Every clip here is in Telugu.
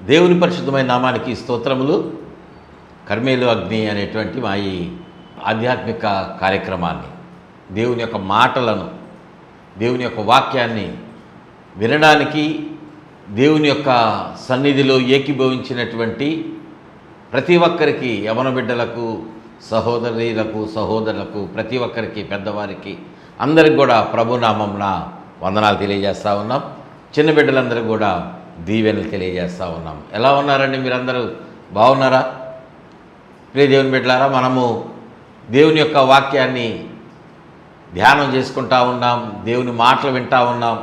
దేవుని పరిశుద్ధమైన నామానికి స్తోత్రములు. కర్మేలు అగ్ని అనేటువంటి మా ఈ ఆధ్యాత్మిక కార్యక్రమాన్ని, దేవుని యొక్క మాటలను, దేవుని యొక్క వాక్యాన్ని వినడానికి దేవుని యొక్క సన్నిధిలో ఏకీభవించినటువంటి ప్రతి ఒక్కరికి, యవన బిడ్డలకు, సహోదరులకు, ప్రతి ఒక్కరికి, పెద్దవారికి అందరికి కూడా ప్రభునామంన వందనాలు తెలియజేస్తూ ఉన్నాం. చిన్న బిడ్డలందరికీ కూడా దీవెనలు తెలియజేస్తూ ఉన్నాం. ఎలా ఉన్నారండి మీరందరూ? బాగున్నారా? ప్రియ దేవుని బిడ్డలారా, మనము దేవుని యొక్క వాక్యాన్ని ధ్యానం చేసుకుంటా ఉన్నాం, దేవుని మాటలు వింటూ ఉన్నాం.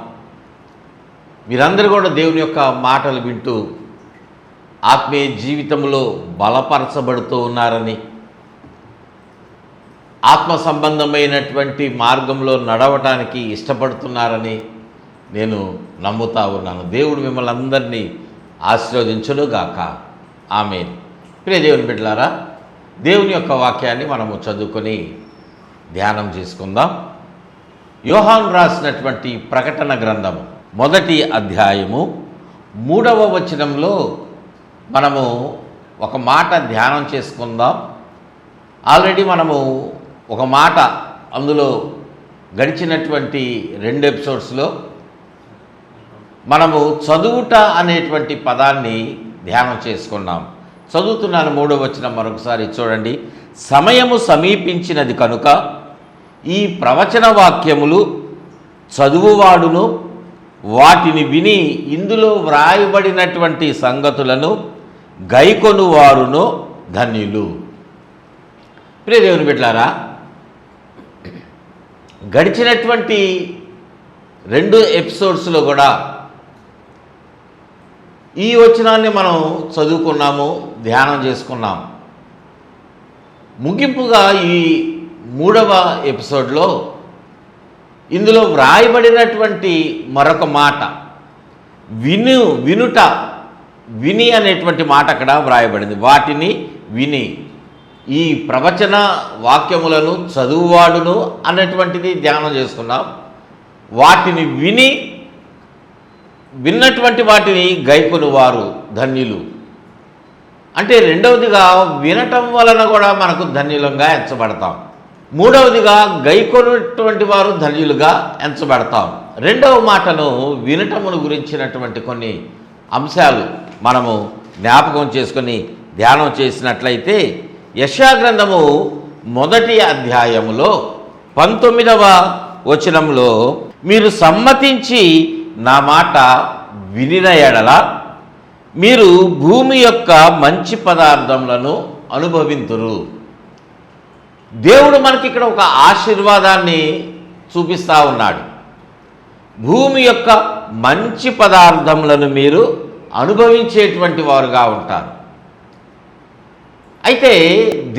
మీరందరూ కూడా దేవుని యొక్క మాటలు వింటూ ఆత్మీయ జీవితంలో బలపరచబడుతూ ఉన్నారని, ఆత్మ సంబంధమైనటువంటి మార్గంలో నడవటానికి ఇష్టపడుతున్నారని నేను నమ్ముతా ఉన్నాను. దేవుడు మిమ్మల్ని అందరినీ ఆశీర్వదించునుగాక. ఆమేన్. ప్రియ దేవుని బిడ్డలారా, దేవుని యొక్క వాక్యాన్ని మనము చదువుకొని ధ్యానం చేసుకుందాం. యోహాను రాసినటువంటి ప్రకటన గ్రంథము 1వ అధ్యాయము 3వ వచనంలో మనము ఒక మాట ధ్యానం చేసుకుందాం. ఆల్రెడీ మనము ఒక మాట అందులో గడిచినటువంటి 2 ఎపిసోడ్స్లో మనము చదువుట అనేటువంటి పదాన్ని ధ్యానం చేసుకున్నాం. చదువుతున్నాను 3వ వచనం మరొకసారి చూడండి. సమయము సమీపించినది కనుక ఈ ప్రవచన వాక్యములు చదువువాడును వాటిని విని ఇందులో వ్రాయబడినటువంటి సంగతులను గైకొనువారును ధన్యులు. ప్రియ దేవుని బిడ్డలారా, గడిచినటువంటి 2 ఎపిసోడ్స్లో కూడా ఈ వచనాన్ని మనం చదువుకున్నాము, ధ్యానం చేసుకున్నాం. ముగింపుగా ఈ 3వ ఎపిసోడ్లో ఇందులో వ్రాయబడినటువంటి మరొక మాట వినుట, విని అనేటువంటి మాట అక్కడ వ్రాయబడింది. వాటిని విని, ఈ ప్రవచన వాక్యములను చదువువాడును అనేటువంటిది ధ్యానం చేసుకున్నాం. వాటిని విన్నటువంటి వాటిని గైకొను వారు ధన్యులు. అంటే రెండవదిగా వినటం వలన కూడా మనకు ధన్యులంగా ఎంచబడతాం. మూడవదిగా గైకొన్నటువంటి వారు ధన్యులుగా ఎంచబడతాం. రెండవ మాటను వినటమును గురించినటువంటి కొన్ని అంశాలు మనము జ్ఞాపకం చేసుకొని ధ్యానం చేసినట్లయితే, యెషయా గ్రంథము 1వ అధ్యాయములో 19వ వచనంలో, మీరు సమ్మతించి నా మాట వినిన ఎడల మీరు భూమి యొక్క మంచి పదార్థములను అనుభవింతురు. దేవుడు మనకి ఇక్కడ ఒక ఆశీర్వాదాన్ని చూపిస్తూ ఉన్నాడు. భూమి యొక్క మంచి పదార్థములను మీరు అనుభవించేటువంటి వారుగా ఉంటారు. అయితే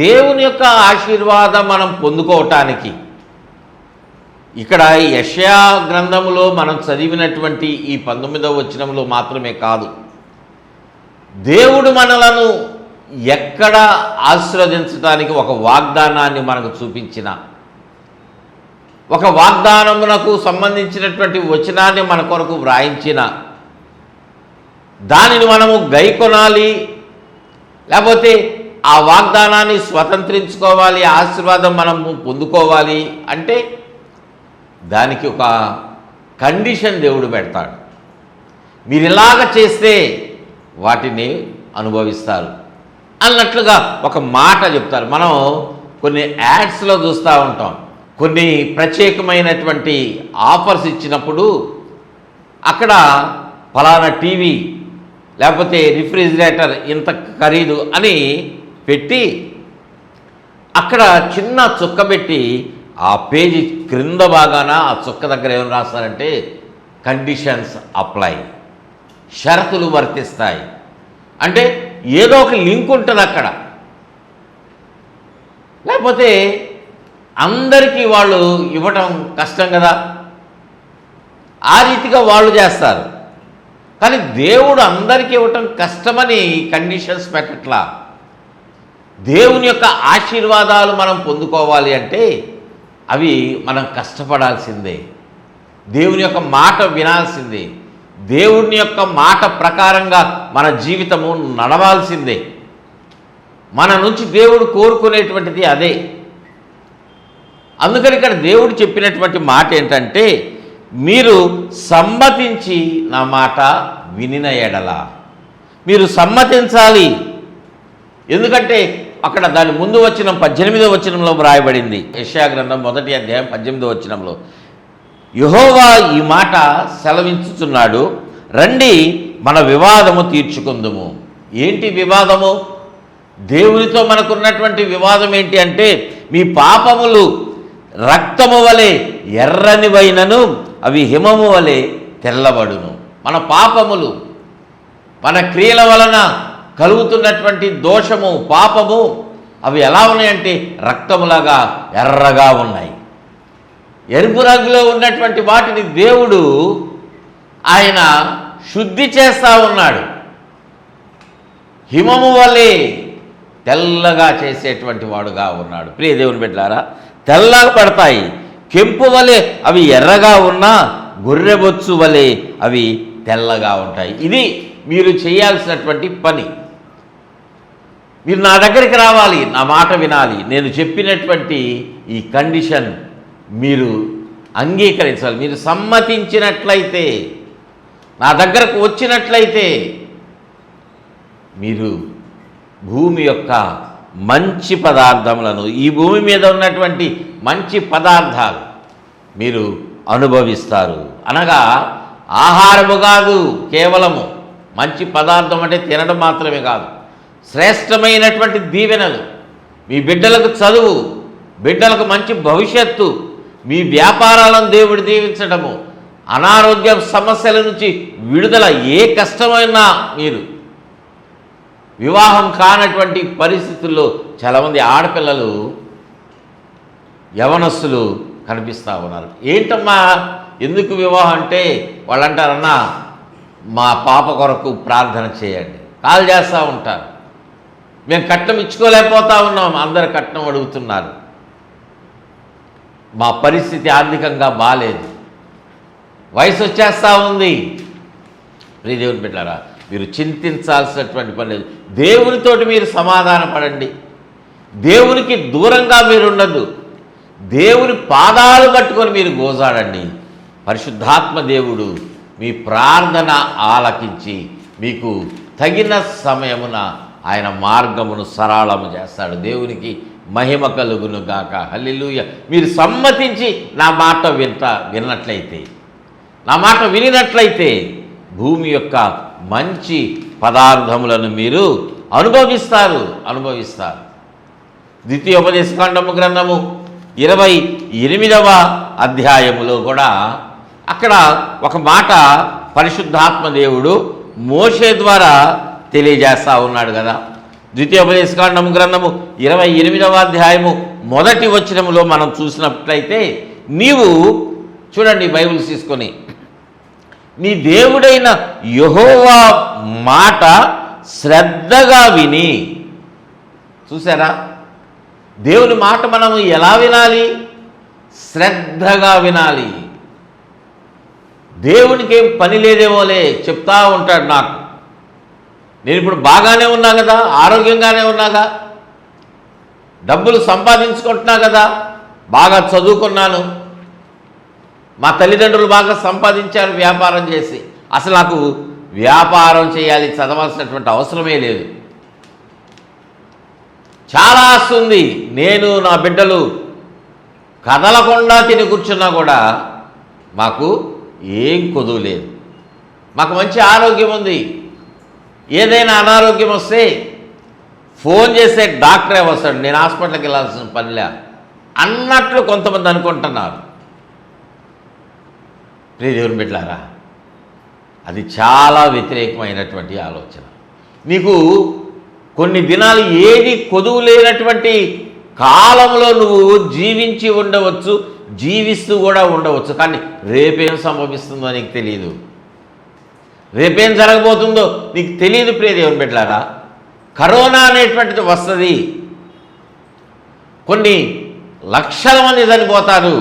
దేవుని యొక్క ఆశీర్వాదం మనం పొందుకోవటానికి ఇక్కడ యెషయా గ్రంథములో మనం చదివినటువంటి ఈ 19వ వచనంలో మాత్రమే కాదు, దేవుడు మనలను ఎక్కడ ఆశీర్వదించడానికి ఒక వాగ్దానాన్ని మనకు చూపించిన, ఒక వాగ్దానమునకు సంబంధించినటువంటి వచనాన్ని మన కొరకు వ్రాయించిన, దానిని మనము గైకొనాలి, లేకపోతే ఆ వాగ్దానాన్ని స్వతంత్రించుకోవాలి, ఆశీర్వాదం మనము పొందుకోవాలి అంటే దానికి ఒక కండిషన్ దేవుడు పెడతాడు. మీరు ఇలాగ చేస్తే వాటిని అనుభవిస్తారు అన్నట్లుగా ఒక మాట చెప్తారు. మనం కొన్ని యాడ్స్లో చూస్తూ ఉంటాం, కొన్ని ప్రత్యేకమైనటువంటి ఆఫర్స్ ఇచ్చినప్పుడు అక్కడ ఫలానా టీవీ లేకపోతే రిఫ్రిజిరేటర్ ఇంత ఖరీదు అని పెట్టి అక్కడ చిన్న చుక్క పెట్టి ఆ పేజీ క్రింద భాగాన ఆ చుక్క దగ్గర ఏమైనా రాస్తారంటే కండిషన్స్ అప్లై, షరతులు వర్తిస్తాయి. అంటే ఏదో ఒక లింక్ ఉంటుంది అక్కడ. లేకపోతే అందరికీ వాళ్ళు ఇవ్వటం కష్టం కదా, ఆ రీతిగా వాళ్ళు చేస్తారు. కానీ దేవుడు అందరికీ ఇవ్వటం కష్టమని కండిషన్స్ పెట్టట్లా. దేవుని యొక్క ఆశీర్వాదాలు మనం పొందుకోవాలి అంటే అవి మనం కష్టపడాల్సిందే, దేవుని యొక్క మాట వినాల్సిందే, దేవుని యొక్క మాట ప్రకారంగా మన జీవితము నడవాల్సిందే. మన నుంచి దేవుడు కోరుకునేటువంటిది అదే. అందుకని ఇక్కడ దేవుడు చెప్పినటువంటి మాట ఏంటంటే, మీరు సమ్మతించి నా మాట వినిన ఎడల. మీరు సమ్మతించాలి. ఎందుకంటే అక్కడ దాని ముందు వచనం 18వ వచనంలో వ్రాయబడింది. యెషయా గ్రంథం 1వ అధ్యాయం 18వ వచనంలో యెహోవా ఈ మాట సెలవించుచున్నాడు, రండి మన వివాదము తీర్చుకుందుము. ఏంటి వివాదము? దేవునితో మనకున్నటువంటి వివాదం ఏంటి అంటే, మీ పాపములు రక్తము వలె ఎర్రనివైనను అవి హిమము వలె తెల్లబడును. మన పాపములు, మన క్రియల వలన కలుగుతున్నటువంటి దోషము, పాపము అవి ఎలా ఉన్నాయంటే రక్తములాగా ఎర్రగా ఉన్నాయి. ఎరుపు రంగులో ఉన్నటువంటి వాటిని దేవుడు ఆయన శుద్ధి చేస్తూ ఉన్నాడు. హిమము వలె తెల్లగా చేసేటువంటి వాడుగా ఉన్నాడు. ప్రియ దేవుని బిడ్డలారా, తెల్లగా పడతాయి. కెంపు వలె అవి ఎర్రగా ఉన్నా గొర్రెబొచ్చు వలె అవి తెల్లగా ఉంటాయి. ఇది మీరు చేయాల్సినటువంటి పని. మీరు నా దగ్గరికి రావాలి, నా మాట వినాలి. నేను చెప్పినటువంటి ఈ కండిషన్ మీరు అంగీకరించాలి. మీరు సమ్మతించినట్లయితే, నా దగ్గరకు వచ్చినట్లయితే, మీరు భూమి యొక్క మంచి పదార్థములను, ఈ భూమి మీద ఉన్నటువంటి మంచి పదార్థాలు మీరు అనుభవిస్తారు. అనగా ఆహారము కాదు, కేవలము మంచి పదార్థం అంటే తినడం మాత్రమే కాదు, శ్రేష్టమైనటువంటి దీవెనలు, మీ బిడ్డలకు చదువు, బిడ్డలకు మంచి భవిష్యత్తు, మీ వ్యాపారాలను దేవుడు దీవించడము, అనారోగ్య సమస్యల నుంచి విడుదల. ఏ కష్టమైనా మీరు వివాహం కానటువంటి పరిస్థితుల్లో చాలామంది ఆడపిల్లలు, యవనస్తులు కనిపిస్తూ ఉన్నారు. ఏంటమ్మా ఎందుకు వివాహం అంటే వాళ్ళు అంటారన్నా, మా పాప కొరకు ప్రార్థన చేయండి. కాల్ చేస్తూ ఉంటారు. మేము కట్నం ఇచ్చుకోలేకపోతా ఉన్నాం, అందరు కట్నం అడుగుతున్నారు, మా పరిస్థితి ఆర్థికంగా బాలేదు, వయసు వచ్చేస్తూ ఉంది. ప్రియ దేవుని బిడ్డలారా, మీరు చింతించాల్సినటువంటి పని లేదు. దేవునితోటి మీరు సమాధాన పడండి. దేవునికి దూరంగా మీరు ఉండద్దు. దేవుని పాదాలు పట్టుకొని మీరు గోజాడండి. పరిశుద్ధాత్మ దేవుడు మీ ప్రార్థన ఆలకించి మీకు తగిన సమయమున ఆయన మార్గమును సరళము చేస్తాడు. దేవునికి మహిమ కలుగును గాక. హల్లెలూయా. మీరు సమ్మతించి నా మాట విన్నట్లయితే, నా మాట వినినట్లయితే భూమి యొక్క మంచి పదార్థములను మీరు అనుభవిస్తారు. ద్వితీయోపదేశకాండము గ్రంథము 28వ అధ్యాయములో కూడా అక్కడ ఒక మాట పరిశుద్ధాత్మ దేవుడు మోషే ద్వారా తెలియజేస్తూ ఉన్నాడు కదా. ద్వితీయోపదేశకాండము గ్రంథము 28వ అధ్యాయము 1వ వచనములో మనం చూసినట్లయితే, నీవు చూడండి బైబిల్స్ తీసుకొని, నీ దేవుడైన యెహోవా మాట శ్రద్ధగా విని. చూసారా, దేవుని మాట మనము ఎలా వినాలి? శ్రద్ధగా వినాలి. దేవునికి ఏం పని లేదేమోలే చెప్తా ఉంటాడు నాకు. నేను ఇప్పుడు బాగానే ఉన్నా కదా, ఆరోగ్యంగానే ఉన్నాగా, డబ్బులు సంపాదించుకుంటున్నా కదా, బాగా చదువుకున్నాను, మా తల్లిదండ్రులు బాగా సంపాదించారు వ్యాపారం చేసి, అసలు నాకు వ్యాపారం చేయాలి, చదవాల్సినటువంటి అవసరమే లేదు, చాలా ఆస్తి ఉంది, నేను నా బిడ్డలు కదలకుండా తిని కూర్చున్నా కూడా మాకు ఏం కొదువు లేదు, మాకు మంచి ఆరోగ్యం ఉంది, ఏదైనా అనారోగ్యం వస్తే ఫోన్ చేసే డాక్టరే వస్తాడు, నేను హాస్పిటల్కి వెళ్ళాల్సిన పనిలే అన్నట్లు కొంతమంది అనుకుంటున్నారు. ప్రియ దేవుని బిడ్డలారా, అది చాలా వ్యతిరేకమైనటువంటి ఆలోచన. నీకు కొన్ని దినాలు ఏది కొదువు లేనటువంటి కాలంలో నువ్వు జీవించి ఉండవచ్చు, జీవిస్తూ కూడా ఉండవచ్చు, కానీ రేపేం సంభవిస్తుందో నీకు తెలియదు, రేపేం జరగబోతుందో నీకు తెలియదు. ప్రియ దేవుని బిడ్డలారా, కరోనా అనేటువంటిది వస్తుంది, కొన్ని లక్షల మంది చనిపోతారు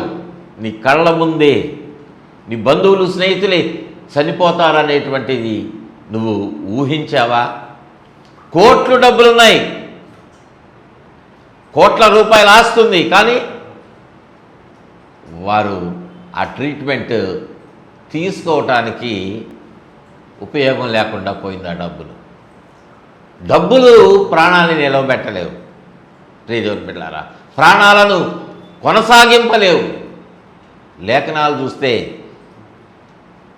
నీ కళ్ళ ముందే, నీ బంధువులు స్నేహితులే చనిపోతారనేటువంటిది నువ్వు ఊహించావా? కోట్లు డబ్బులున్నాయి, కోట్ల రూపాయలు ఆస్తుంది, కానీ వారు ఆ ట్రీట్మెంట్ తీసుకోవటానికి ఉపయోగం లేకుండా పోయింది. ఆ డబ్బులు ప్రాణాలని నిలవబెట్టలేవు. దేవుని బిడ్డలారా, ప్రాణాలను కొనసాగింపలేవు. లేఖనాలు చూస్తే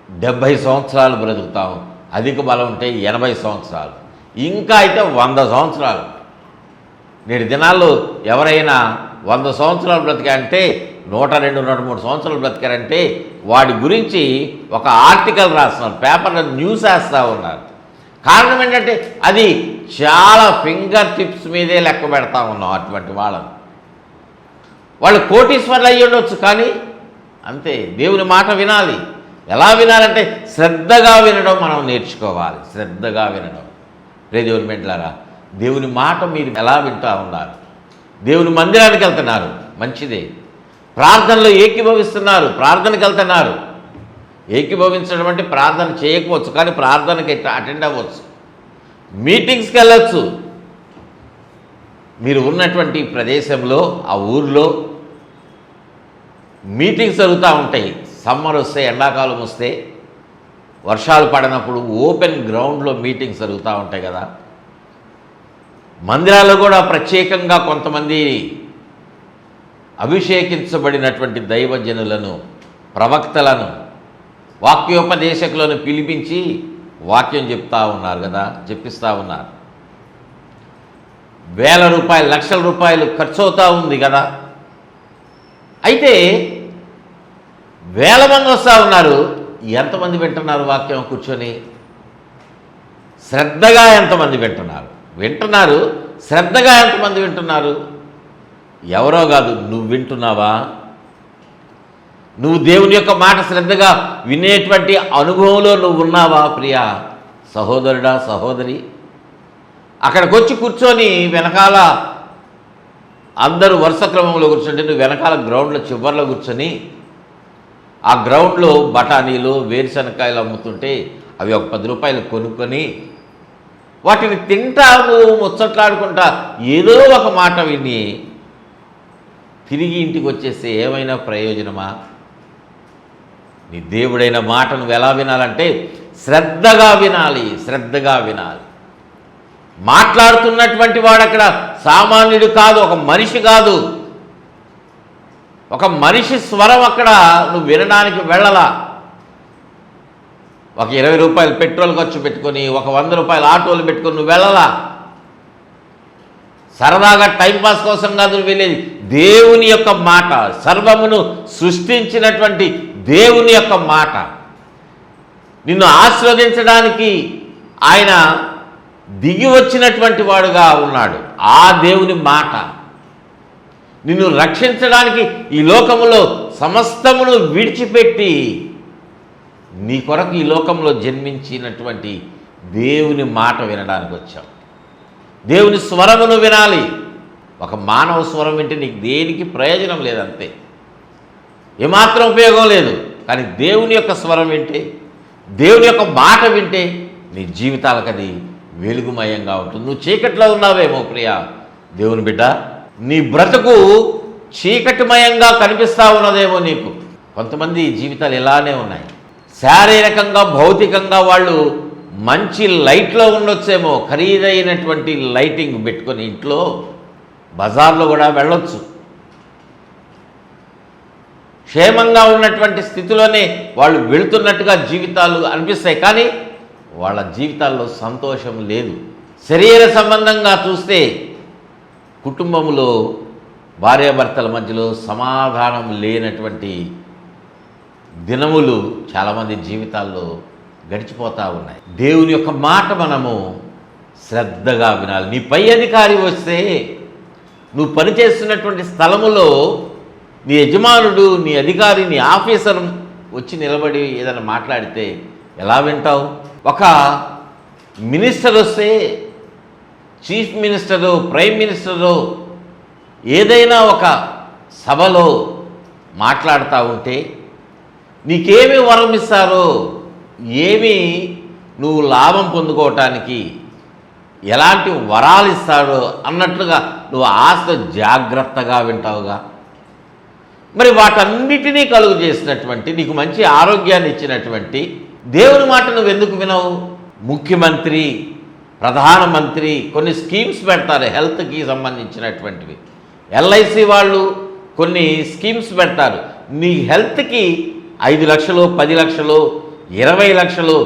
70 సంవత్సరాలు బ్రతుకుతాం, అధిక బలం ఉంటే 80 సంవత్సరాలు, ఇంకా అయితే 100 సంవత్సరాలు. నేటి దినాల్లో ఎవరైనా 100 సంవత్సరాలు బ్రతికారంటే 102, 103 సంవత్సరాలు బ్రతికారంటే వాడి గురించి ఒక ఆర్టికల్ రాస్తున్నారు, పేపర్లో న్యూస్ వేస్తూ ఉన్నారు. కారణం ఏంటంటే అది చాలా ఫింగర్ టిప్స్ మీదే లెక్క పెడతా ఉన్నాం. అటువంటి వాళ్ళు కోటీశ్వర్లు అయ్యి ఉండొచ్చు, కానీ అంతే. దేవుని మాట వినాలి. ఎలా వినాలంటే శ్రద్ధగా వినడం మనం నేర్చుకోవాలి. శ్రద్ధగా వినడం. దేవుని బిడ్డలారా, దేవుని మాట మీరు ఎలా వింటూ ఉన్నారు? దేవుని మందిరానికి వెళ్తున్నారు, మంచిదే. ప్రార్థనలో ఏకీభవిస్తున్నారు, ప్రార్థనకి వెళ్తున్నారు. ఏకీభవించడం అంటే ప్రార్థన చేయకపోవచ్చు, కానీ ప్రార్థనకి అటెండ్ అవ్వచ్చు, మీటింగ్స్కి వెళ్ళచ్చు. మీరు ఉన్నటువంటి ప్రదేశంలో, ఆ ఊరిలో మీటింగ్స్ జరుగుతూ ఉంటాయి. సమ్మర్ వస్తే, ఎండాకాలం వస్తే, వర్షాలు పడినప్పుడు ఓపెన్ గ్రౌండ్లో మీటింగ్స్ జరుగుతూ ఉంటాయి కదా. మందిరాల్లో కూడా ప్రత్యేకంగా కొంతమంది అభిషేకించబడినటువంటి దైవజనులను, ప్రవక్తలను, వాక్యోపదేశకులను పిలిపించి వాక్యం చెప్తా ఉన్నారు కదా, చెప్పిస్తూ ఉన్నారు. వేల రూపాయలు, లక్షల రూపాయలు ఖర్చు అవుతూ ఉంది కదా. అయితే వేల మంది వస్తూ ఉన్నారు, ఎంతమంది వింటున్నారు వాక్యం కూర్చొని? శ్రద్ధగా ఎంతమంది వింటున్నారు? శ్రద్ధగా ఎంతమంది వింటున్నారు? ఎవరో కాదు, నువ్వు వింటున్నావా? నువ్వు దేవుని యొక్క మాట శ్రద్ధగా వినేటువంటి అనుభవంలో నువ్వు ఉన్నావా? ప్రియా సహోదరుడా, సహోదరి, అక్కడికి వచ్చి కూర్చొని వెనకాల అందరూ వరుస క్రమంలో కూర్చుంటే నువ్వు వెనకాల గ్రౌండ్లో చివర్లో కూర్చొని ఆ గ్రౌండ్లో బఠానీలు, వేరుశనకాయలు అమ్ముతుంటే అవి ఒక 10 రూపాయలు కొనుక్కొని వాటిని తింటావు, ముచ్చట్లాడుకుంటా ఏదో ఒక మాట విని తిరిగి ఇంటికి వచ్చేస్తే ఏమైనా ప్రయోజనమా? నీ దేవుడైన మాట నువ్వు ఎలా వినాలంటే శ్రద్ధగా వినాలి. శ్రద్ధగా వినాలి. మాట్లాడుతున్నటువంటి వాడు అక్కడ సామాన్యుడు కాదు, ఒక మనిషి కాదు. ఒక మనిషి స్వరం అక్కడ నువ్వు వినడానికి వెళ్ళలా. ఒక 20 రూపాయలు పెట్రోల్ ఖర్చు పెట్టుకొని, ఒక 100 రూపాయలు ఆటోలు పెట్టుకొని నువ్వు వెళ్ళలా. సరదాగా టైంపాస్ కోసం కాదు నువ్వు వెళ్ళేది. దేవుని యొక్క మాట, సర్వమును సృష్టించినటువంటి దేవుని యొక్క మాట, నిన్ను ఆశీర్వదించడానికి ఆయన దిగి వచ్చినటువంటి వాడుగా ఉన్నాడు. ఆ దేవుని మాట నిన్ను రక్షించడానికి ఈ లోకములో సమస్తమును విడిచిపెట్టి నీ కొరకు ఈ లోకంలో జన్మించినటువంటి దేవుని మాట వినడానికి వచ్చావు. దేవుని స్వరమును వినాలి. ఒక మానవ స్వరం వింటే నీకు దేనికి ప్రయోజనం లేదంతే, ఏమాత్రం ఉపయోగం లేదు. కానీ దేవుని యొక్క స్వరం వింటే, దేవుని యొక్క మాట వింటే నీ జీవితాలకు అది వెలుగుమయంగా ఉంటుంది. నువ్వు చీకట్లో ఉన్నావేమో ప్రియా దేవుని బిడ్డ, నీ బ్రతుకు చీకటిమయంగా కనిపిస్తూ ఉన్నదేమో నీకు. కొంతమంది జీవితాలు ఇలానే ఉన్నాయి. శారీరకంగా, భౌతికంగా వాళ్ళు మంచి లైట్లో ఉండొచ్చేమో, ఖరీదైనటువంటి లైటింగ్ పెట్టుకొని ఇంట్లో, బజార్లో కూడా వెళ్ళొచ్చు. క్షేమంగా ఉన్నటువంటి స్థితిలోనే వాళ్ళు వెళుతున్నట్టుగా జీవితాలు అనిపిస్తాయి, కానీ వాళ్ళ జీవితాల్లో సంతోషం లేదు. శరీర సంబంధంగా చూస్తే కుటుంబంలో భార్యాభర్తల మధ్యలో సమాధానం లేనటువంటి దినములు చాలామంది జీవితాల్లో గడిచిపోతూ ఉన్నాయి. దేవుని యొక్క మాట మనము శ్రద్ధగా వినాలి. నీ పై అధికారి వస్తే, నువ్వు పనిచేస్తున్నటువంటి స్థలములో నీ యజమానుడు, నీ అధికారి, నీ ఆఫీసర్ వచ్చి నిలబడి ఏదైనా మాట్లాడితే ఎలా వింటావు? ఒక మినిస్టర్ వస్తే, చీఫ్ మినిస్టరు, ప్రైమ్ మినిస్టరు ఏదైనా ఒక సభలో మాట్లాడుతూ ఉంటే నీకేమి వరం ఇస్తారో ఏమి నువ్వు లాభం పొందుకోవటానికి ఎలాంటి వరాలు ఇస్తాడో అన్నట్లుగా నువ్వు ఆశతో జాగ్రత్తగా వింటావుగా. మరి వాటన్నిటినీ కలుగు చేసినటువంటి నీకు మంచి ఆరోగ్యాన్ని ఇచ్చినటువంటి దేవుని మాట నువ్వు ఎందుకు వినవు? ముఖ్యమంత్రి, ప్రధానమంత్రి కొన్ని స్కీమ్స్ పెడతారు హెల్త్కి సంబంధించినటువంటివి. ఎల్ఐసి వాళ్ళు కొన్ని స్కీమ్స్ పెడతారు. నీ హెల్త్కి 5 లక్షలు, 10 లక్షలు, 20 లక్షలు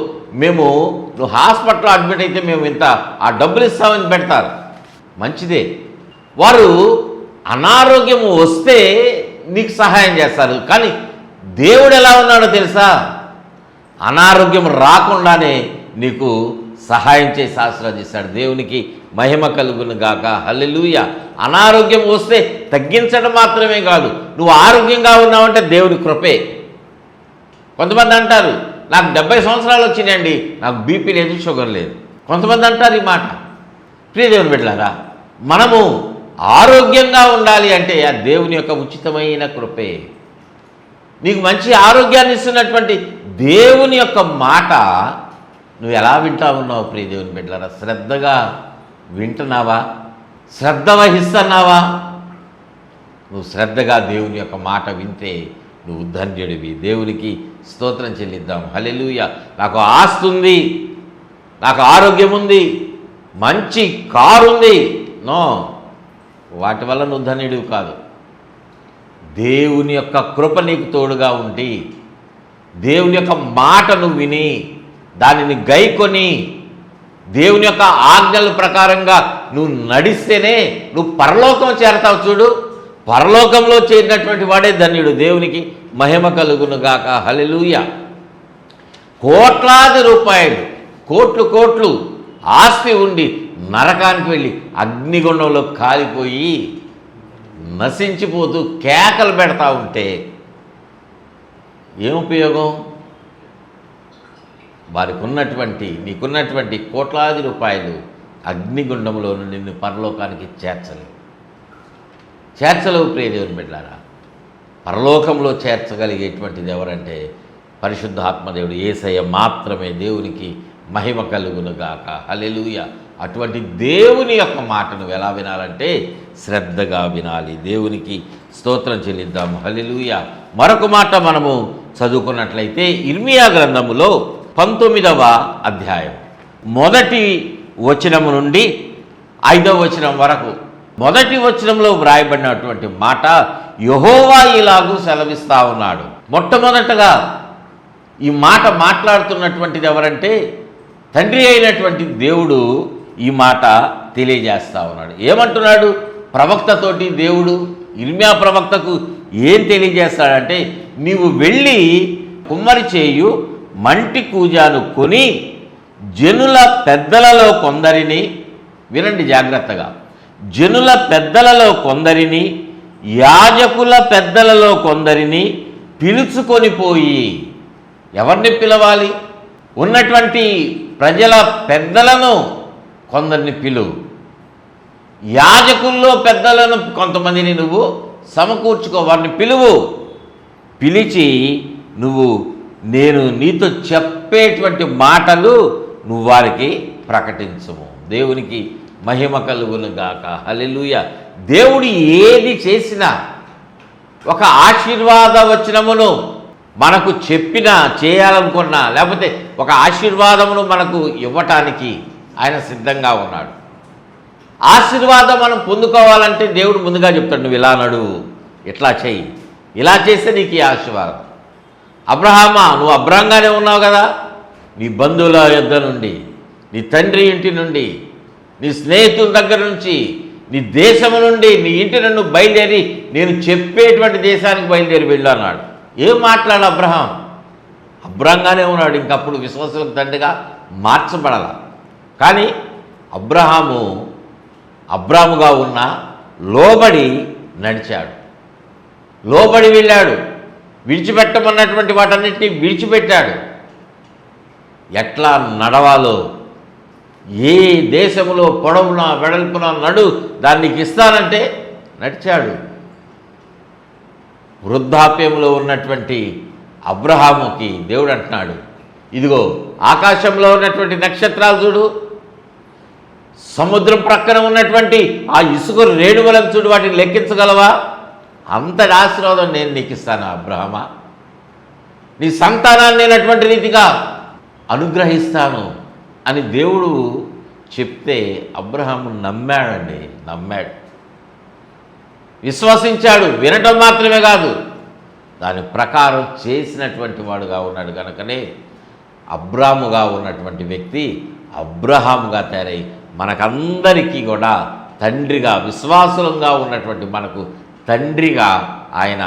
నువ్వు హాస్పిటల్లో అడ్మిట్ అయితే మేము ఇంత ఆ డబ్బులు ఇస్తామని పెడతారు. మంచిదే. వారు అనారోగ్యం వస్తే నీకు సహాయం చేస్తారు. కానీ దేవుడు ఎలా ఉన్నాడో తెలుసా? అనారోగ్యం రాకుండానే నీకు సహాయం చేసి ఆశీర్వదిస్తాడు. దేవునికి మహిమ కలుగును గాక. హల్లెలూయా. అనారోగ్యం వస్తే తగ్గించడం మాత్రమే కాదు, నువ్వు ఆరోగ్యంగా ఉన్నావంటే దేవుడి కృపే. కొంతమంది అంటారు నాకు 70 సంవత్సరాలు వచ్చినాయండి, నాకు బీపీ లేదు, షుగర్ లేదు. కొంతమంది అంటారు ఈ మాట. ప్రియ దేవుని బిడ్డలారా, మనము ఆరోగ్యంగా ఉండాలి అంటే ఆ దేవుని యొక్క ఉచితమైన కృపే. నీకు మంచి ఆరోగ్యాన్ని ఇస్తున్నటువంటి దేవుని యొక్క మాట నువ్వు ఎలా వింటా ఉన్నావు? ప్రియ దేవుని బిడ్డలారా, శ్రద్ధగా వింటున్నావా? శ్రద్ధ వహిస్తున్నావా? నువ్వు శ్రద్ధగా దేవుని యొక్క మాట వింటే నువ్వు ధన్యుడివి. దేవునికి స్తోత్రం చెల్లిద్దాం. హల్లెలూయా. నాకు ఆస్తి ఉంది, నాకు ఆరోగ్యం ఉంది, మంచి కారు ఉంది. నో, వాటి వల్ల నువ్వు ధన్యుడివి కాదు. దేవుని యొక్క కృప నీకు తోడుగా ఉండి దేవుని యొక్క మాట నువ్వు విని దానిని గైకొని దేవుని యొక్క ఆజ్ఞల ప్రకారంగా నువ్వు నడిస్తేనే నువ్వు పరలోకం చేరతావు. చూడు, పరలోకంలో చేరినటువంటి వాడే ధన్యుడు. దేవునికి మహిమ కలుగును గాక. హల్లెలూయా. కోట్లాది రూపాయలు, కోట్లు ఆస్తి ఉండి నరకానికి వెళ్ళి అగ్నిగుండంలో కాలిపోయి నశించిపోతూ కేకలు పెడతా ఉంటే ఏం ఉపయోగం? నీకున్నటువంటి కోట్లాది రూపాయలు అగ్నిగుండంలో నుండి నిన్ను పరలోకానికి చేర్చలేవు. ప్రియ దేవుని బిడ్డలారా, పరలోకంలో చేర్చగలిగేటువంటిది ఎవరంటే పరిశుద్ధాత్మదేవుడు యేసయ్య మాత్రమే. దేవునికి మహిమ కలుగును గాక. హల్లెలూయా. అటువంటి దేవుని యొక్క మాటను ఎలా వినాలంటే శ్రద్ధగా వినాలి. దేవునికి స్తోత్రం చెల్లిద్దాము. హల్లెలూయా. మరొక మాట మనము చదువుకున్నట్లయితే ఇర్మియా గ్రంథములో 19వ అధ్యాయం 1వ వచనము నుండి 5వ వచనం వరకు, 1వ వచనంలో వ్రాయబడినటువంటి మాట యెహోవా ఇలాగూ సెలవిస్తా ఉన్నాడు. మొట్టమొదటగా ఈ మాట మాట్లాడుతున్నటువంటిది ఎవరంటే తండ్రి అయినటువంటి దేవుడు ఈ మాట తెలియజేస్తా ఉన్నాడు. ఏమంటున్నాడు? ప్రవక్తతోటి దేవుడు ఇర్మియా ప్రవక్తకు ఏం తెలియజేస్తాడంటే, నీవు వెళ్ళి కుమ్మరి చేయు మంటి కూజాను కొని జనుల పెద్దలలో కొందరిని, వినండి జాగ్రత్తగా, జనుల పెద్దలలో కొందరిని, యాజకుల పెద్దలలో కొందరిని పిలుచుకొని పోయి. ఎవరిని పిలవాలి? ఉన్నటువంటి ప్రజల పెద్దలను కొందరిని పిలువు. యాజకుల్లో పెద్దలను కొంతమందిని నువ్వు సమకూర్చుకో, వారిని పిలువు. పిలిచి నేను నీతో చెప్పేటువంటి మాటలు నువ్వు వారికి ప్రకటించుము. దేవునికి మహిమ కలుగును గాక. హల్లెలూయా. దేవుడు ఏది చేసినా ఒక ఆశీర్వాద వచనమును మనకు చెప్పినా, చేయాలనుకున్నా, లేకపోతే ఒక ఆశీర్వాదమును మనకు ఇవ్వటానికి ఆయన సిద్ధంగా ఉన్నాడు. ఆశీర్వాదం మనం పొందుకోవాలంటే దేవుడు ముందుగా చెప్తాడు, నువ్వు ఇలా నడువు, ఇట్లా చెయ్యి, ఇలా చేస్తే నీకు ఈ ఆశీర్వాదం. అబ్రహామా, నువ్వు అబ్రహంగానే ఉన్నావు కదా, నీ బంధువుల యొద్ద నుండి, నీ తండ్రి ఇంటి నుండి, నీ స్నేహితుల దగ్గర నుంచి, నీ దేశము నుండి, నీ ఇంటి నుండి బయలుదేరి నేను చెప్పేటువంటి దేశానికి బయలుదేరి వెళ్ళు అన్నాడు. ఏం మాట్లాడు అబ్రహాం? అబ్రహంగానే ఉన్నాడు, ఇంకప్పుడు విశ్వాసులకు తండ్రిగా మార్చబడాల. కానీ అబ్రాముగా ఉన్న లోబడి నడిచాడు, లోబడి వెళ్ళాడు, విడిచిపెట్టమన్నటువంటి వాటన్నిటినీ విడిచిపెట్టాడు. ఎట్లా నడవాలో, ఏ దేశంలో పొడవున వెడల్పున దానికి ఇస్తానంటే నడిచాడు. వృద్ధాప్యంలో ఉన్నటువంటి అబ్రహాముకి దేవుడు అంటున్నాడు, ఇదిగో ఆకాశంలో ఉన్నటువంటి నక్షత్రాలు చూడు, సముద్రం ప్రక్కన ఉన్నటువంటి ఆ ఇసుక రేణువులను చూడు, వాటిని లెక్కించగలవా? అంతటి ఆశీర్వాదం నేను నీకు ఇస్తాను అబ్రహమా, నీ సంతానాన్ని నేను అటువంటి రీతిగా అనుగ్రహిస్తాను అని దేవుడు చెప్తే అబ్రహాము నమ్మాడు, విశ్వసించాడు. వినటం మాత్రమే కాదు, దాని ప్రకారం చేసినటువంటి వాడుగా ఉన్నాడు. కనుకనే అబ్రాముగా ఉన్నటువంటి వ్యక్తి అబ్రహాముగా తయారై మనకందరికీ కూడా తండ్రిగా, విశ్వాసులంగా ఉన్నటువంటి మనకు తండ్రిగా ఆయన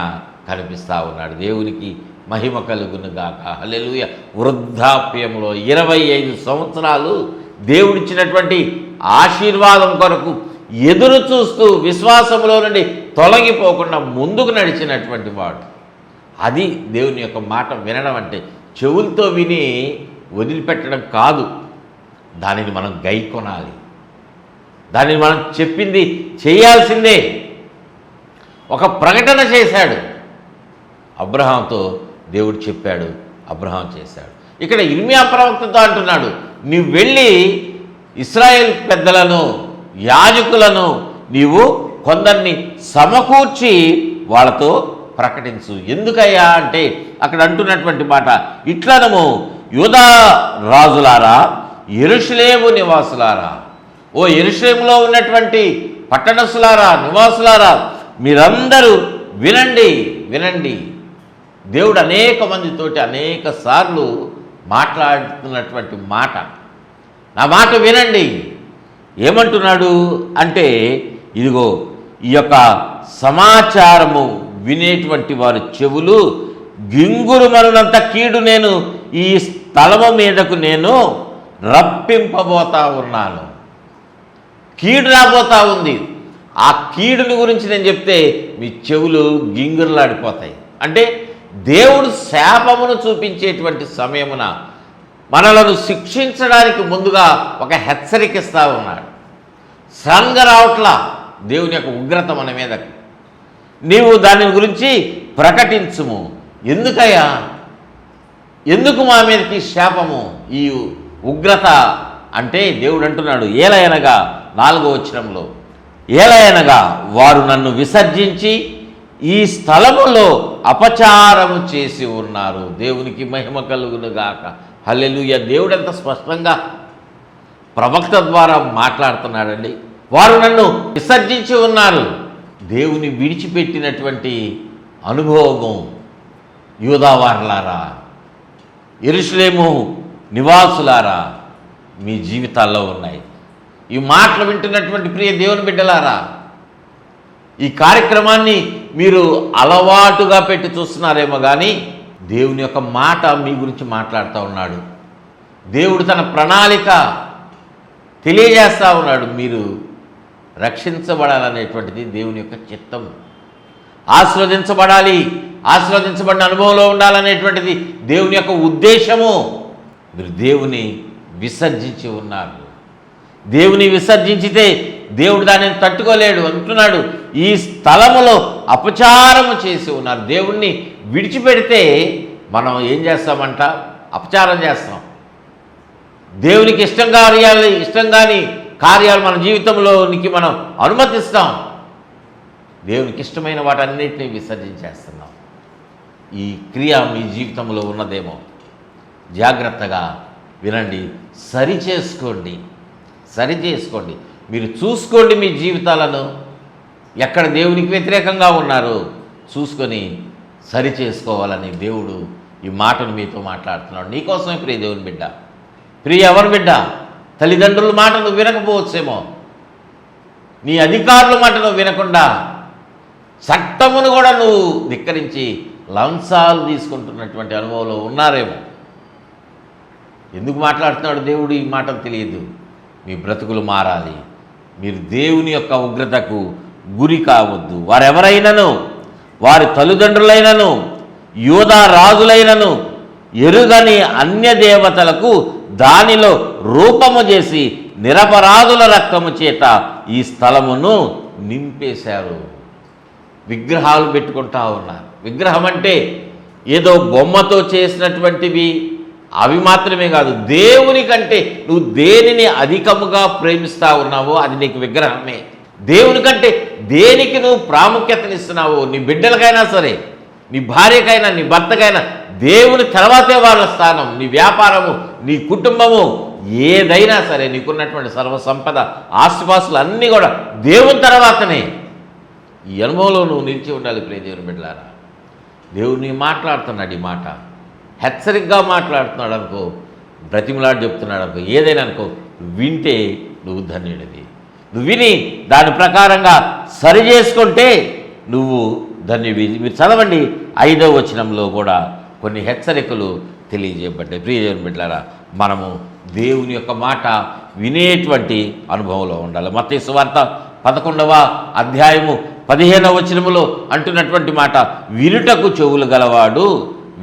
కనిపిస్తూ ఉన్నాడు. దేవునికి మహిమ కలుగును గాక. హల్లెలూయా. వృద్ధాప్యంలో 25 సంవత్సరాలు దేవుడిచ్చినటువంటి ఆశీర్వాదం కొరకు ఎదురు చూస్తూ విశ్వాసంలో నుండి తొలగిపోకుండా ముందుకు నడిచినటువంటి వాడు. అది దేవుని యొక్క మాట వినడం అంటే. చెవులతో విని వదిలిపెట్టడం కాదు, దానిని మనం గైకొనాలి, దానిని మనం చెప్పింది చేయాల్సిందే. ఒక ప్రకటన చేశాడు అబ్రహాంతో, దేవుడు చెప్పాడు, అబ్రహాం చేశాడు. ఇక్కడ ఇర్మియా ప్రవక్తతో అంటున్నాడు, నీవు వెళ్ళి ఇశ్రాయేల్ పెద్దలను, యాజకులను నీవు కొందరిని సమకూర్చి వాళ్ళతో ప్రకటించు. ఎందుకయ్యా అంటే అక్కడ అంటున్నటువంటి మాట, ఇట్లనము యూదా రాజులారా, యెరూషలేము నివాసులారా, ఓ యెరూషలేములో ఉన్నటువంటి పట్టణస్థులారా, నివాసులారా, మీరందరూ వినండి. దేవుడు అనేక మందితోటి అనేక సార్లు మాట్లాడుతున్నటువంటి మాట, నా మాట వినండి. ఏమంటున్నాడు అంటే, ఇదిగో ఈ యొక్క సమాచారము వినేటువంటి వారి చెవులు గింగురుమనునంత కీడు నేను ఈ స్థలము మీదకు నేను రప్పింపబోతా ఉన్నాను. కీడు రాబోతా ఉంది. ఆ కీడుని గురించి నేను చెప్తే మీ చెవులు గింగురులాడిపోతాయి. అంటే దేవుడు శాపమును చూపించేటువంటి సమయమున మనలను శిక్షించడానికి ముందుగా ఒక హెచ్చరిక ఇస్తా ఉన్నాడు. సడన్గా రావట్లా దేవుని యొక్క ఉగ్రత మన మీదకు. నీవు దాని గురించి ప్రకటించుము. ఎందుకయ్యా, ఎందుకు మా మీదకి శాపము, ఈ ఉగ్రత అంటే దేవుడు అంటున్నాడు, ఏలయనగా 4వ వచనంలో, ఏలయనగా వారు నన్ను విసర్జించి ఈ స్థలములో అపచారము చేసి ఉన్నారు. దేవునికి మహిమ కలుగును గాక. హల్లెలూయా. దేవుడు ఎంత స్పష్టంగా ప్రవక్త ద్వారా మాట్లాడుతున్నాడండి. వారు నన్ను విసర్జించి ఉన్నారు. దేవుని విడిచిపెట్టినటువంటి అనుభవము యూదావారులారా, యెరూషలేము నివాసులారా మీ జీవితాల్లో ఉన్నాయి. ఈ మాటలు వింటున్నటువంటి ప్రియ దేవుని బిడ్డలారా, ఈ కార్యక్రమాన్ని మీరు అలవాటుగా పెట్టి చూస్తున్నారేమో కానీ దేవుని యొక్క మాట మీ గురించి మాట్లాడుతూ ఉన్నాడు. దేవుడు తన ప్రణాళిక తెలియజేస్తూ ఉన్నాడు. మీరు రక్షించబడాలనేటువంటిది దేవుని యొక్క చిత్తం. ఆశీర్వదించబడాలి, ఆశీర్వదించబడిన అనుభవంలో ఉండాలనేటువంటిది దేవుని యొక్క ఉద్దేశము. మీరు దేవుని విసర్జించి ఉన్నారు. దేవుని విసర్జించితే దేవుడు దానిని తట్టుకోలేడు అంటున్నాడు. ఈ స్థలములో అపచారము చేసి ఉన్నారు. దేవుణ్ణి విడిచిపెడితే మనం ఏం చేస్తామంట? అపచారం చేస్తాం. దేవునికి ఇష్టం కాని కార్యాలు మన జీవితంలోనికి మనం అనుమతిస్తాం. దేవునికి ఇష్టమైన వాటన్నిటినీ విసర్జించేస్తున్నాం. ఈ క్రియ మీ జీవితంలో ఉన్నదేమో జాగ్రత్తగా వినండి, సరిచేసుకోండి. మీరు చూసుకోండి మీ జీవితాలను, ఎక్కడ దేవునికి వ్యతిరేకంగా ఉన్నారో చూసుకొని సరి చేసుకోవాలని దేవుడు ఈ మాటను మీతో మాట్లాడుతున్నాడు. నీకోసమే ప్రియ దేవుని బిడ్డ, ప్రియ ఎవరి బిడ్డ, తల్లిదండ్రుల మాట నువ్వు వినకపోవచ్చేమో, నీ అధికారుల మాట నువ్వు వినకుండా చట్టమును కూడా నువ్వు ధిక్కరించి లంచాలు తీసుకుంటున్నటువంటి అనుభవంలో ఉన్నారేమో. ఎందుకు మాట్లాడుతున్నాడు దేవుడు ఈ మాటలు తెలియదు. మీ బ్రతుకులు మారాలి. మీరు దేవుని యొక్క ఉగ్రతకు గురి కావద్దు. వారెవరైనను, వారి తల్లిదండ్రులైనను, యూదా రాజులైనను ఎరుగని అన్య దేవతలకు దానిలో రూపము చేసి నిరపరాధుల రక్తము చేత ఈ స్థలమును నింపేశారు. విగ్రహాలు పెట్టుకుంటా ఉన్నారు. విగ్రహం అంటే ఏదో బొమ్మతో చేసినటువంటివి అవి మాత్రమే కాదు, దేవుని కంటే నువ్వు దేనిని అధికముగా ప్రేమిస్తా ఉన్నావో అది నీకు విగ్రహమే. దేవుని కంటే దేనికి నువ్వు ప్రాముఖ్యతనిస్తున్నావో, నీ బిడ్డలకైనా సరే, నీ భార్యకైనా, నీ భర్తకైనా దేవుని తర్వాతే వాళ్ళ స్థానం. నీ వ్యాపారము, నీ కుటుంబము, ఏదైనా సరే, నీకున్నటువంటి సర్వసంపద, ఆస్తిపాస్తులు అన్నీ కూడా దేవుని తర్వాతనే. ఈ అనుభవంలో నువ్వు నిలిచి ఉండాలి ప్రియ దేవుని బిడ్డలారా. దేవుని మాట్లాడుతున్నాడు, ఈ మాట హెచ్చరికగా మాట్లాడుతున్నాడు అనుకో, బ్రతిమలాడు చెప్తున్నాడు అనుకో, ఏదైనా అనుకో, వింటే నువ్వు ధన్యుడివి. నువ్వు విని దాని ప్రకారంగా సరి చేసుకుంటే నువ్వు ధన్యువి. మీరు చదవండి 5వ వచనంలో కూడా కొన్ని హెచ్చరికలు తెలియజేయబడ్డాయి. ప్రియ దేవుని బిడ్డలారా, మనము దేవుని యొక్క మాట వినేటువంటి అనుభవంలో ఉండాలి. మత్తయి సువార్త 11వ అధ్యాయము 15వ వచనములో అంటున్నటువంటి మాట, వినుటకు చెవులు గలవాడు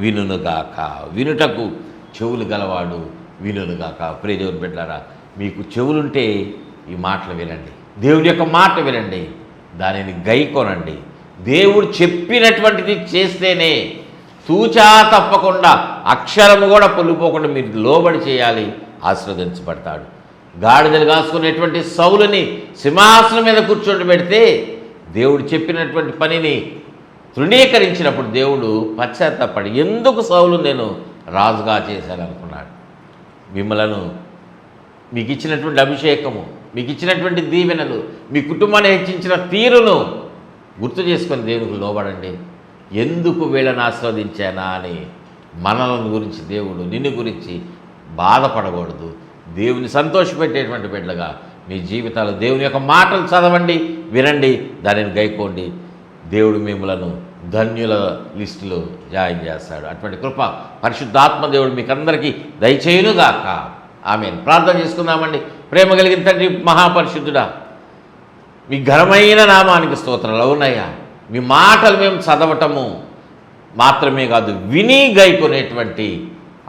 వినుగాక. వినుటకు చెవులు గలవాడు వినుగాక. ప్రియ దేవుని బిడ్డలారా, మీకు చెవులుంటే ఈ మాటలు వినండి, దేవుని యొక్క మాట వినండి, దానిని గైకొనండి. దేవుడు చెప్పినటువంటిది చేస్తేనే, తూచా తప్పకుండా అక్షరము కూడా పొల్లిపోకుండా మీరు లోబడి చేయాలి, ఆశీర్వదించబడతాడు. గాడిదలు కాసుకునేటువంటి సౌలుని సింహాసనం మీద కూర్చోబెడితే దేవుడు చెప్పినటువంటి పనిని తృణీకరించినప్పుడు దేవుడు పశ్చాత్తాపడి, ఎందుకు సౌలు నేను రాజుగా చేశాను అనుకున్నాడు. మిమ్మలను, మీకు ఇచ్చినటువంటి అభిషేకము, మీకు ఇచ్చినటువంటి దీవెనలు, మీ కుటుంబాన్ని హెచ్చించిన తీరును గుర్తు చేసుకొని దేవునికి లోబడండి. ఎందుకు వీళ్ళని ఆస్వాదించానా అని మనలను గురించి, దేవుడు నిన్ను గురించి బాధపడకూడదు. దేవుని సంతోషపెట్టేటువంటి బిడ్డగా మీ జీవితాలు, దేవుని యొక్క మాటలు చదవండి, వినండి, దానిని గైకోండి. దేవుడు మిమ్మలను ధన్యుల లిస్టులో జాయిన్ చేస్తాడు. అటువంటి కృప పరిశుద్ధాత్మ దేవుడు మీకు అందరికీ దయచేయునుగాక. ఆమేన్. ప్రార్థన చేసుకుందామండి. ప్రేమ కలిగిన తండ్రి, మహాపరిశుద్ధుడా, మీ ఘనమైన నామానికి స్తోత్రాలు. అవునయ్యా, మీ మాటలు మేము చదవటము మాత్రమే కాదు, విని గైకొనేటువంటి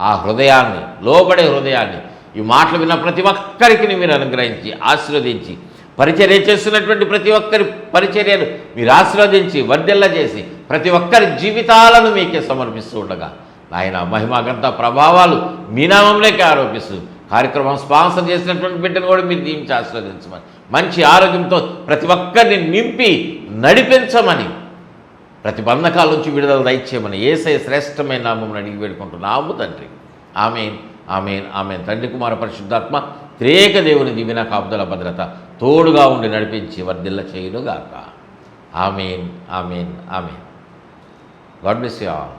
ఆ హృదయాన్ని, లోబడే హృదయాన్ని, ఈ మాటలు విన్న ప్రతి ఒక్కరికి మీరు అనుగ్రహించి ఆశీర్వదించి, పరిచర్య చేస్తున్నటువంటి ప్రతి ఒక్కరి పరిచర్యను మీరు ఆశీర్వదించి వర్ధిల్ల చేసి ప్రతి ఒక్కరి జీవితాలను మీకే సమర్పిస్తూ ఉండగా, నాయన మహిమాగంత ప్రభావాలు మీ నామంలోకి ఆరోపిస్తూ కార్యక్రమం స్పాన్సర్ చేసినటువంటి బిడ్డను కూడా మీరు దీవించి ఆశీర్వదించమని, మంచి ఆరోగ్యంతో ప్రతి ఒక్కరిని నింపి నడిపించమని, ప్రతి బంధకాల నుంచి విడుదల దయచేయమని యేసయ్య శ్రేష్టమైన నామమున అడిగి వేడుకుంటున్నాము తండ్రి. ఆమేన్, ఆమేన్, ఆమేన్. తండ్రి, కుమార, పరిశుద్ధాత్మ త్రియేక దేవుని దీవెన, కాపుదల, భద్రత తోడుగా ఉండి నడిపించి వర్ధిల్ల చేయునుగాక. ఆమేన్, ఆమేన్, ఆమేన్. God bless you all.